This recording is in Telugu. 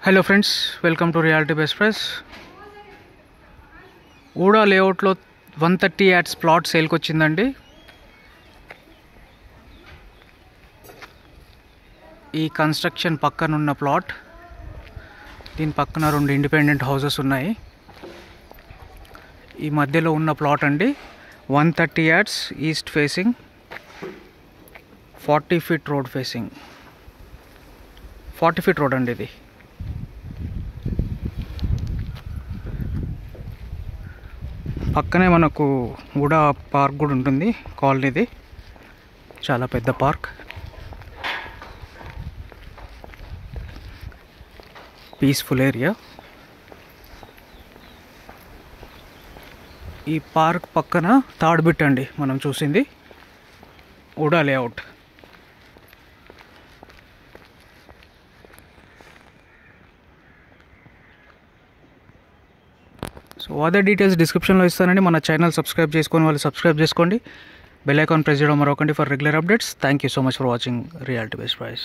Hello friends, welcome to reality best price. ఊడా లేఅవుట్లో 130 యాడ్స్ ప్లాట్ సేల్కి వచ్చిందండి. ఈ కన్స్ట్రక్షన్ పక్కన ఉన్న ప్లాట్, దీని పక్కన 2 ఇండిపెండెంట్ హౌసెస్ ఉన్నాయి. ఈ మధ్యలో ఉన్న ప్లాట్ అండి. 130 ads, east facing, 40 feet road facing. 40 feet road అండి ఇది. పక్కనే మనకు ఊడా పార్క్ కూడా ఉంటుంది. కాలనీది చాలా పెద్ద పార్క్, పీస్ఫుల్ ఏరియా. ఈ పార్క్ పక్కన థర్డ్ బిట్ అండి మనం చూసింది, ఊడా లేఅవుట్. సో అదర్ డీటెయిల్స్ డిస్క్రిప్షన్లో ఇస్తానండి. మన ఛానల్ సబ్స్క్రైబ్ చేసుకొని వాళ్ళు సబ్స్క్రైబ్ చేసుకోండి. బెల్ ఐకాన్ ప్రెస్ చేయడం మరొకండి for regular updates. Thank you so much for watching reality best price.